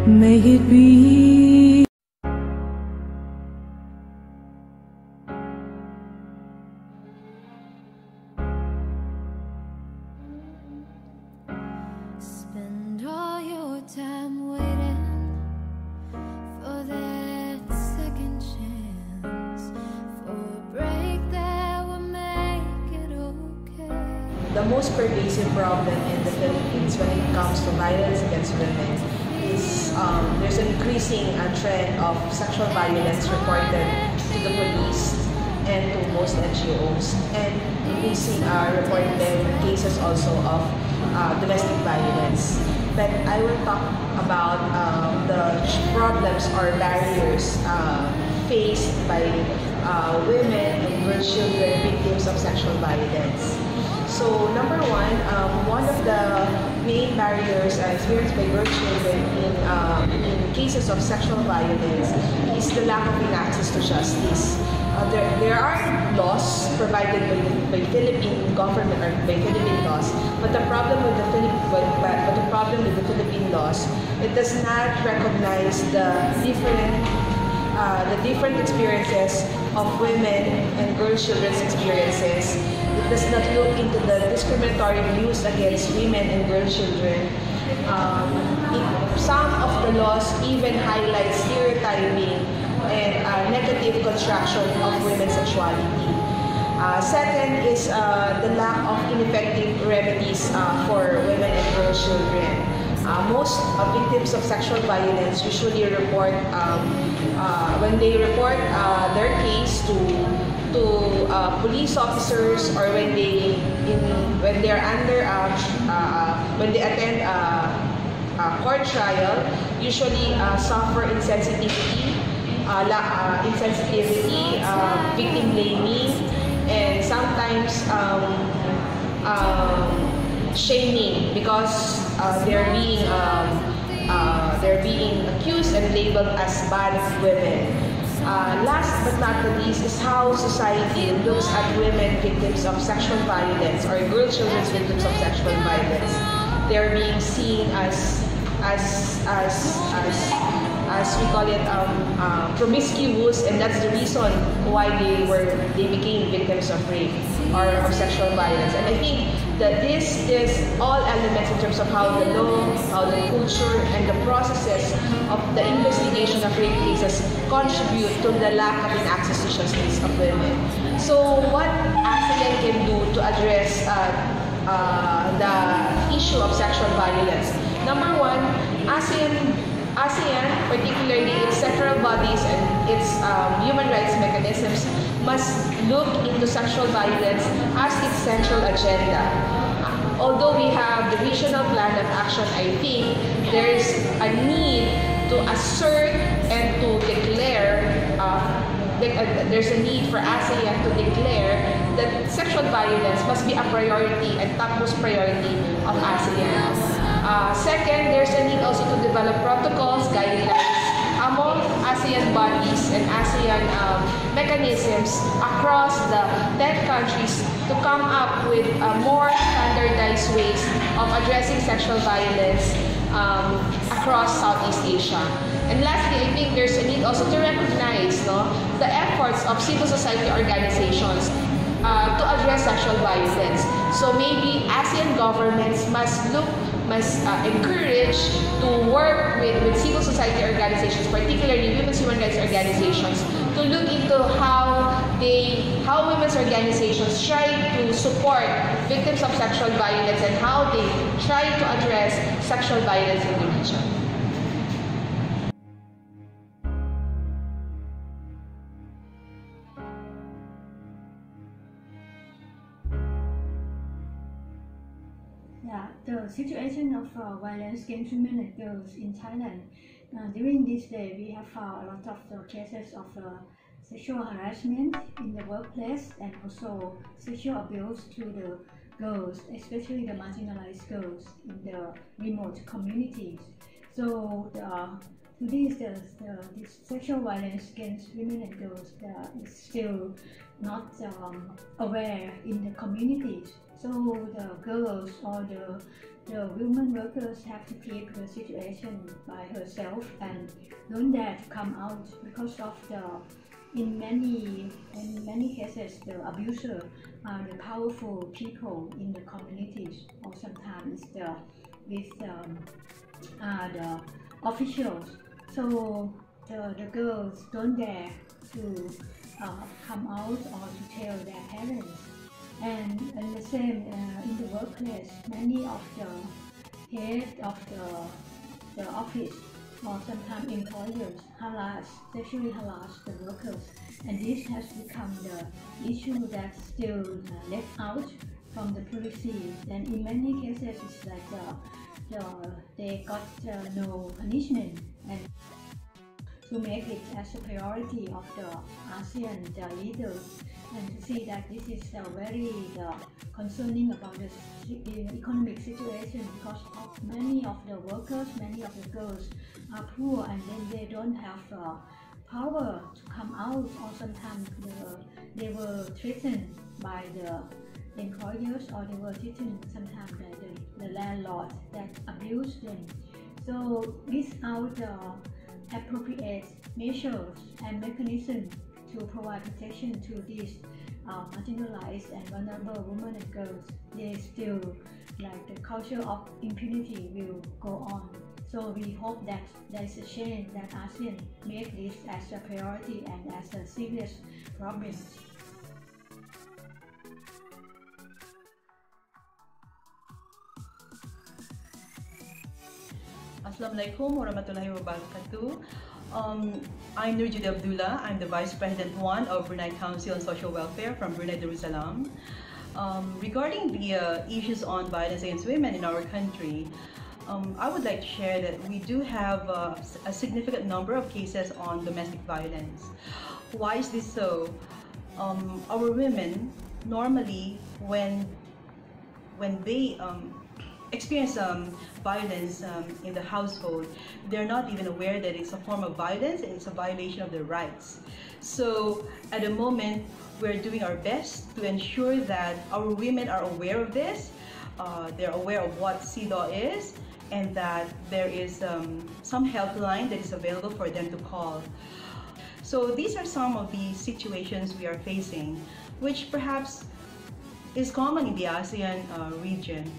May it be. Spend all your time waiting for that second chance, for a break that will make it okay. The most pervasive problem in the Philippines when it comes to violence against women is there's an increasing trend of sexual violence reported to the police and to most NGOs, and increasing reported cases also of domestic violence. But I will talk about the problems or barriers faced by women and girl children victims of sexual violence. So number one of the main barriers experienced by girl children in cases of sexual violence is the lack of access to justice. There are laws provided by Philippine government or by Philippine laws, but the problem with the Philippine laws, it does not recognize the different experiences of women and girl children's experiences. It does not look into the discriminatory views against women and girl children. Some of the laws even highlight stereotyping and negative construction of women's sexuality. Second is the lack of ineffective remedies for women and girl children. Most victims of sexual violence usually report when they report their case to police officers, or when they attend a court trial, usually suffer insensitivity, victim blaming, and sometimes shaming because they're being accused and labeled as bad women. Last but not the least is how society looks at women victims of sexual violence or girl children's victims of sexual violence. They're being seen as we call it promiscuous, and that's the reason why they became victims of rape or of sexual violence. And I think that this is all elements in terms of how the law, how the culture, and the processes of the investigation of rape cases contribute to the lack of access to justice of women. So what ASEAN can do to address the issue of sexual violence? Number one, ASEAN, particularly its sectoral bodies and its human rights mechanisms, must look into sexual violence as its central agenda. Although we have the regional plan of action, I think there is a need to assert and to declare, there's a need for ASEAN to declare that sexual violence must be a priority and topmost priority of ASEAN. Second, there's a need also to develop protocols, guidelines among ASEAN bodies and ASEAN mechanisms across the 10 countries to come up with more standardized ways of addressing sexual violence across Southeast Asia. And lastly, I think there's a need also to recognize the efforts of civil society organizations to address sexual violence. So maybe ASEAN governments must encourage to work with civil society organizations, particularly women's human rights organizations, to look into how women's organizations try to support victims of sexual violence and how they try to address sexual violence in the region. Yeah, the situation of violence against women and girls in Thailand. During this day, we have found a lot of cases of sexual harassment in the workplace and also sexual abuse to the girls, especially the marginalized girls in the remote communities. So today this sexual violence against women and girls is still not aware in the communities. So the girls or the women workers have to keep the situation by herself and don't dare to come out because of in many cases the abuser are the powerful people in the communities, or sometimes the officials. So the girls don't dare to come out or to tell their parents. And the same in the workplace, many of the head of the office or sometimes employers sexually harass the workers, and this has become the issue that's still left out from the policy. And in many cases, it's like they got no punishment. And to make it as a priority of the ASEAN leaders, and to see that this is very concerning about the economic situation, because of many of the workers, many of the girls are poor, and then they don't have power to come out, or sometimes they were threatened by the employers, or they were threatened sometimes by the landlord that abused them. So without appropriate measures and mechanisms to provide protection to these marginalized and vulnerable women and girls, they still, like, the culture of impunity will go on. So we hope that there is a change, that ASEAN make this as a priority and as a serious problem. Assalamualaikum warahmatullahi wabarakatuh. I'm Nurjudi Abdullah. I'm the Vice President 1 of Brunei Council on Social Welfare from Brunei Darussalam. Regarding the issues on violence against women in our country, I would like to share that we do have a significant number of cases on domestic violence. Why is this so? Our women normally, when they experience violence in the household, they're not even aware that it's a form of violence and it's a violation of their rights. So at the moment, we're doing our best to ensure that our women are aware of this, they're aware of what CEDAW is, and that there is some helpline that is available for them to call. So these are some of the situations we are facing, which perhaps is common in the ASEAN region.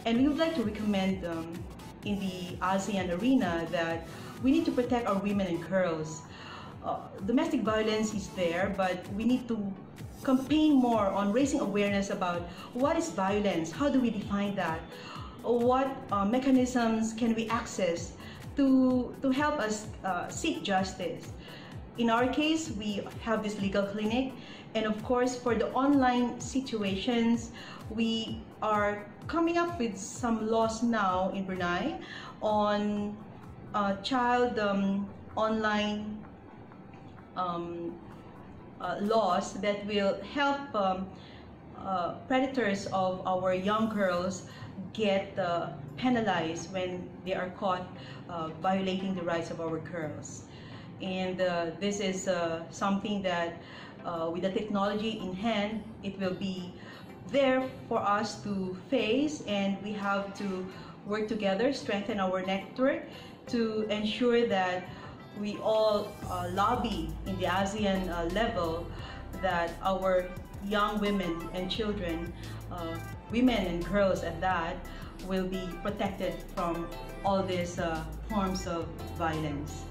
And we would like to recommend in the ASEAN arena that we need to protect our women and girls. Domestic violence is there, but we need to campaign more on raising awareness about what is violence, how do we define that, what mechanisms can we access to help us seek justice. In our case, we have this legal clinic, and of course for the online situations, we are coming up with some laws now in Brunei on child online laws that will help predators of our young girls get penalized when they are caught violating the rights of our girls. And this is something that with the technology in hand, it will be there for us to face, and we have to work together, strengthen our network to ensure that we all lobby in the ASEAN level that our young women and children, women and girls at that, will be protected from all these forms of violence.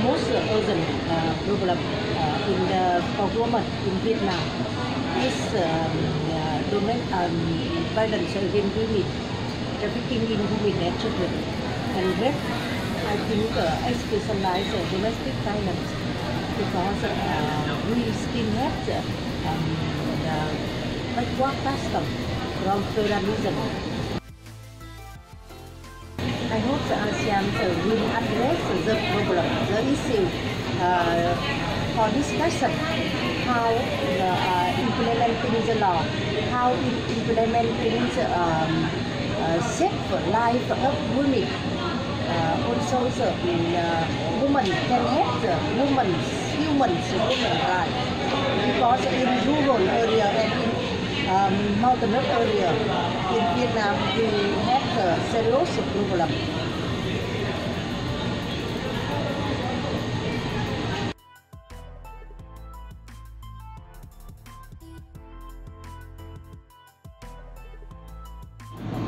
Most urgent problem for women in Vietnam is violence against women, trafficking in women and children, and rape. I think I specialize domestic violence because we still have the backward custom from federalism. I hope the ASEAN will address the problem, the issue for discussion, how implementing the law, how implementing the safe life of women. Also, women can have the women rights, because in rural area and in mountainous area in Vietnam we have a serious problem.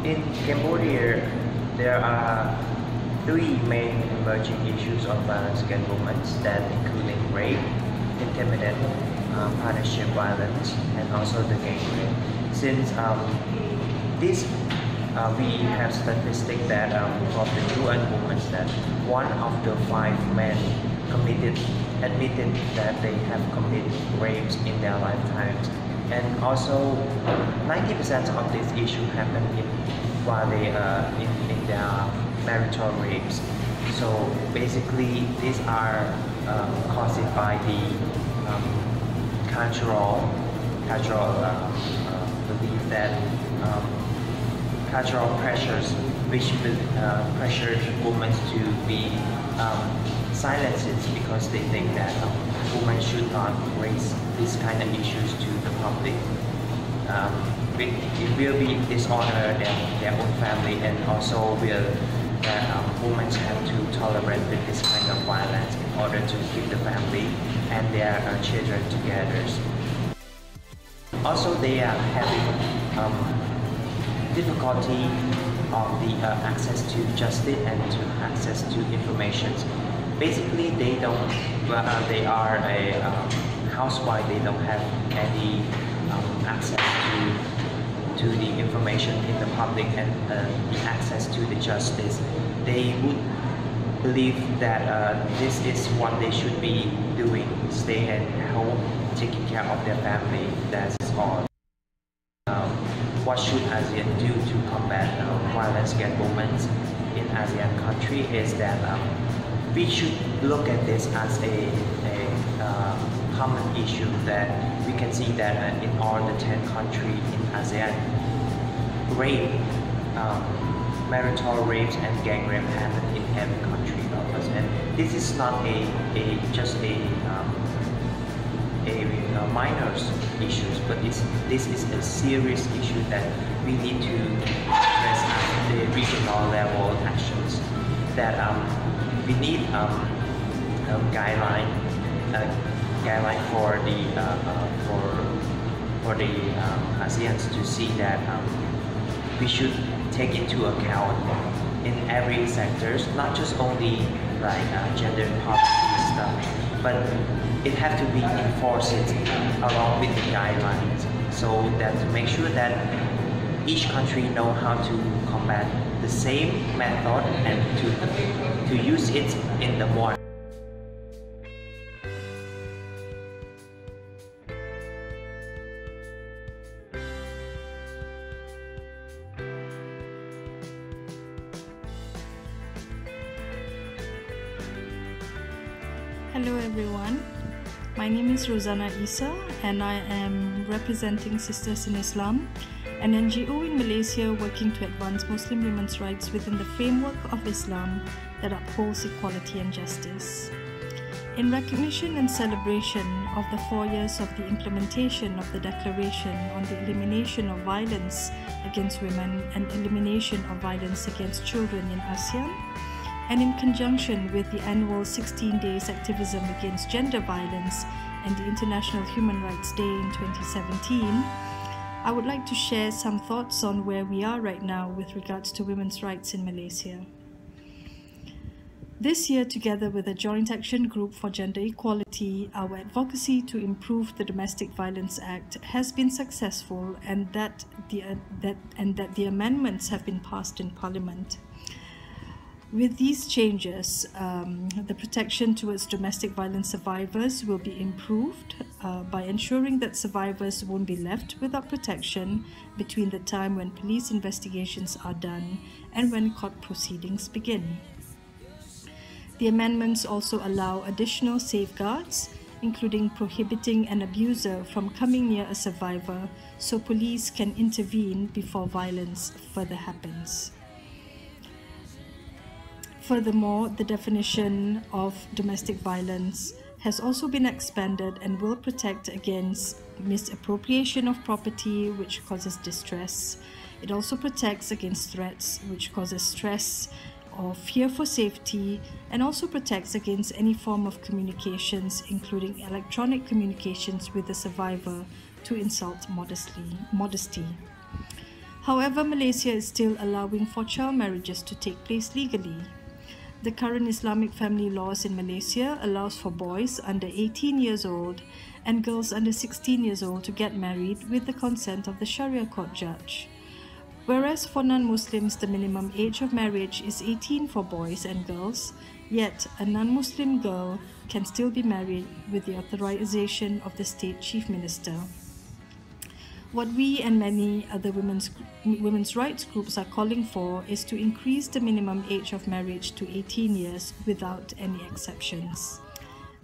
In Cambodia, there are three main emerging issues of violence against women, that including rape, intimidation, partnership violence, and also the gang rape. Since we have statistics that of the UN women, that 1 of the 5 men admitted that they have committed rapes in their lifetimes, and also 90% of this issue happen while they in their marital rapes. So basically, these are caused by the cultural belief that cultural pressures which pressure women to be silenced, because they think that women should not raise these kind of issues to the public. It will be dishonor their own family, and also will that women have to tolerate with this kind of violence in order to keep the family and their children together. Also, they are having difficulty of the access to justice and to access to information. Basically, they are a housewife. They don't have any access to the information in the public and the access to the justice. They would believe that this is what they should be doing: stay at home, taking care of their family. That's all. What should ASEAN do to combat violence against women in ASEAN country is that we should look at this as a common issue, that we can see that in all the 10 countries in ASEAN, rape, marital rapes and gang rape happen in every country of ASEAN. This is not just a minor issues, but this is a serious issue that we need to address at the regional level actions. That we need guideline for the ASEAN to see that we should take into account in every sectors, not just only like gender poverty stuff, but it has to be enforced along with the guidelines, so that to make sure that each country know how to combat the same method and to use it in the more. Hello everyone, my name is Rosanna Isa and I am representing Sisters in Islam, an NGO in Malaysia working to advance Muslim women's rights within the framework of Islam that upholds equality and justice. In recognition and celebration of the 4 years of the implementation of the Declaration on the Elimination of Violence Against Women and Elimination of Violence Against Children in ASEAN, and in conjunction with the annual 16 Days Activism Against Gender Violence and the International Human Rights Day in 2017, I would like to share some thoughts on where we are right now with regards to women's rights in Malaysia. This year, together with a Joint Action Group for Gender Equality, our advocacy to improve the Domestic Violence Act has been successful, and that the amendments have been passed in Parliament. With these changes, the protection towards domestic violence survivors will be improved by ensuring that survivors won't be left without protection between the time when police investigations are done and when court proceedings begin. The amendments also allow additional safeguards, including prohibiting an abuser from coming near a survivor so police can intervene before violence further happens. Furthermore, the definition of domestic violence has also been expanded and will protect against misappropriation of property, which causes distress. It also protects against threats, which causes stress or fear for safety, and also protects against any form of communications, including electronic communications with the survivor, to insult modesty. However, Malaysia is still allowing for child marriages to take place legally. The current Islamic family laws in Malaysia allows for boys under 18 years old and girls under 16 years old to get married with the consent of the Sharia court judge. Whereas for non-Muslims, the minimum age of marriage is 18 for boys and girls, yet a non-Muslim girl can still be married with the authorization of the state chief minister. What we and many other women's rights groups are calling for is to increase the minimum age of marriage to 18 years without any exceptions.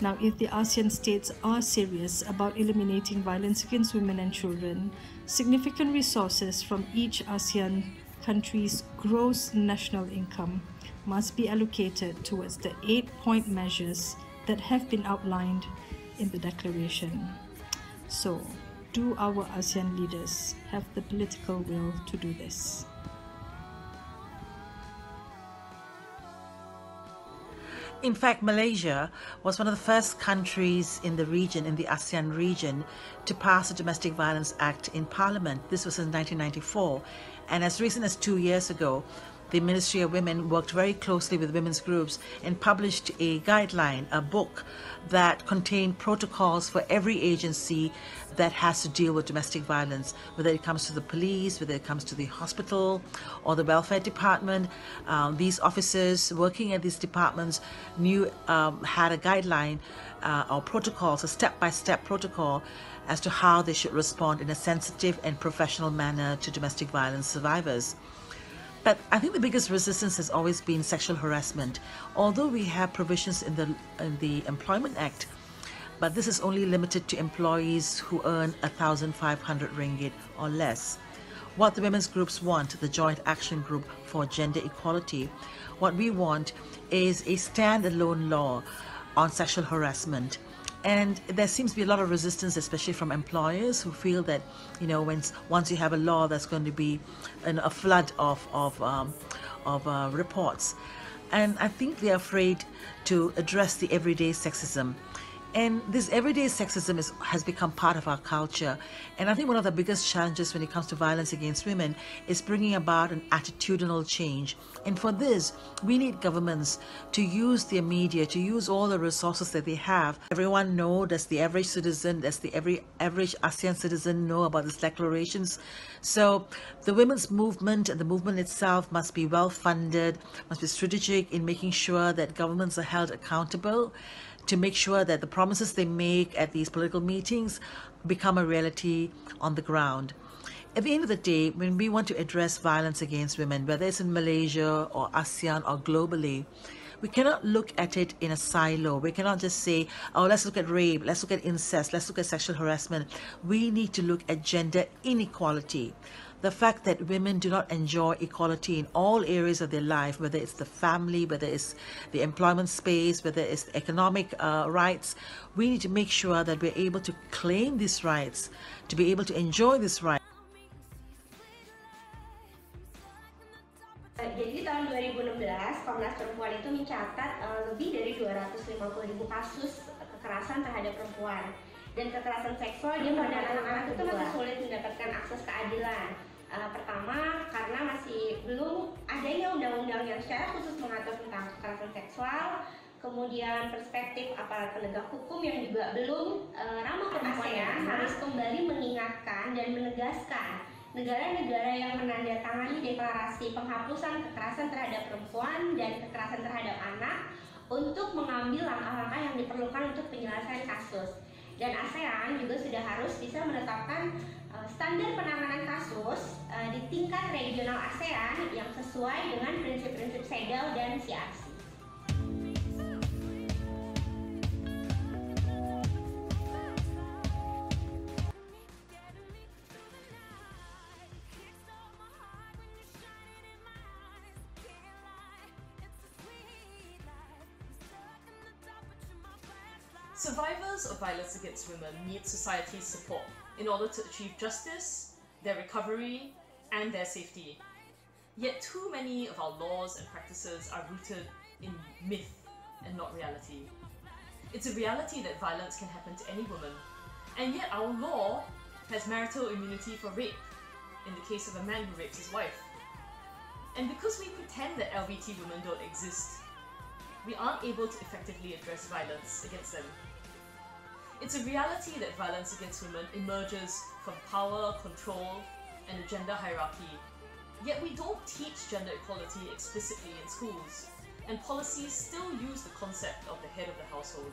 Now, if the ASEAN states are serious about eliminating violence against women and children, significant resources from each ASEAN country's gross national income must be allocated towards the 8-point measures that have been outlined in the declaration. So, do our ASEAN leaders have the political will to do this? In fact, Malaysia was one of the first countries in the region, in the ASEAN region, to pass the Domestic Violence Act in Parliament. This was in 1994. And as recent as 2 years ago, the Ministry of Women worked very closely with women's groups and published a guideline, a book that contained protocols for every agency that has to deal with domestic violence, whether it comes to the police, whether it comes to the hospital or the welfare department. These officers working at these departments had a guideline or protocols, a step-by-step protocol as to how they should respond in a sensitive and professional manner to domestic violence survivors. But I think the biggest resistance has always been sexual harassment. Although we have provisions in the Employment Act, but this is only limited to employees who earn 1,500 ringgit or less. What the women's groups want, the Joint Action Group for Gender Equality, what we want is a standalone law on sexual harassment. And there seems to be a lot of resistance, especially from employers who feel that, once you have a law, there's going to be a flood of reports. And I think they're afraid to address the everyday sexism. And this everyday sexism has become part of our culture. And I think one of the biggest challenges when it comes to violence against women is bringing about an attitudinal change. And for this, we need governments to use their media, to use all the resources that they have. Everyone know, does the average citizen, does the average ASEAN citizen know about these declarations? So the women's movement and the movement itself must be well funded, must be strategic in making sure that governments are held accountable, to make sure that the promises they make at these political meetings become a reality on the ground. At the end of the day, when we want to address violence against women, whether it's in Malaysia or ASEAN or globally, we cannot look at it in a silo. We cannot just say, oh, let's look at rape, let's look at incest, let's look at sexual harassment. We need to look at gender inequality. The fact that women do not enjoy equality in all areas of their life, whether it's the family, whether it's the employment space, whether it's the economic rights, we need to make sure that we're able to claim these rights, to be able to enjoy this right. Jadi tahun 2016, Komnas Perempuan itu mencatat lebih dari 250.000 kasus kekerasan terhadap perempuan. Dan kekerasan seksual di anak-anak itu masih sulit mendapatkan akses keadilan. Pertama, karena masih belum adanya undang-undang yang secara khusus mengatur tentang kekerasan seksual. Kemudian perspektif aparat penegak hukum yang juga belum ramah perempuan, harus kembali mengingatkan dan menegaskan negara-negara yang menandatangani Deklarasi Penghapusan Kekerasan Terhadap Perempuan dan Kekerasan Terhadap Anak untuk mengambil langkah-langkah yang diperlukan untuk penyelesaian kasus. Dan ASEAN juga sudah harus bisa menetapkan standar penanganan kasus di tingkat regional ASEAN yang sesuai dengan prinsip-prinsip CEDAW dan CRC. Survivors of violence against women need society's support in order to achieve justice, their recovery, and their safety. Yet too many of our laws and practices are rooted in myth and not reality. It's a reality that violence can happen to any woman, and yet our law has marital immunity for rape in the case of a man who rapes his wife. And because we pretend that LBT women don't exist, we aren't able to effectively address violence against them. It's a reality that violence against women emerges from power, control, and a gender hierarchy. Yet we don't teach gender equality explicitly in schools, and policies still use the concept of the head of the household.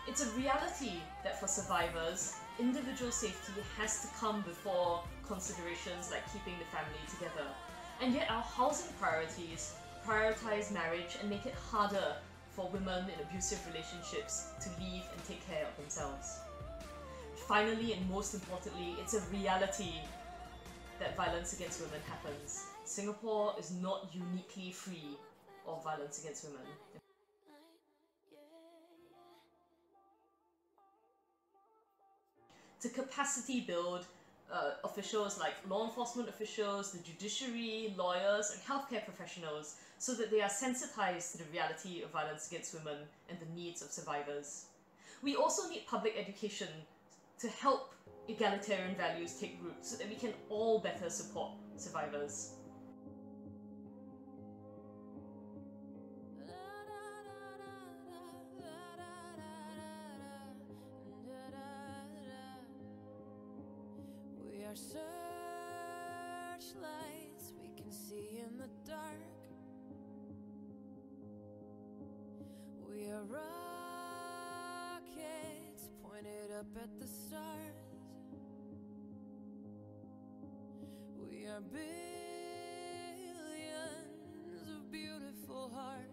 It's a reality that for survivors, individual safety has to come before considerations like keeping the family together. And yet our housing priorities prioritize marriage and make it harder for women in abusive relationships to leave and take care of themselves. Finally, and most importantly, it's a reality that violence against women happens. Singapore is not uniquely free of violence against women. To capacity build officials like law enforcement officials, the judiciary, lawyers, and healthcare professionals so that they are sensitized to the reality of violence against women and the needs of survivors. We also need public education to help egalitarian values take root so that we can all better support survivors. We are searchlights we can see in the dark. We are rockets pointed up at the stars. We are billions of beautiful hearts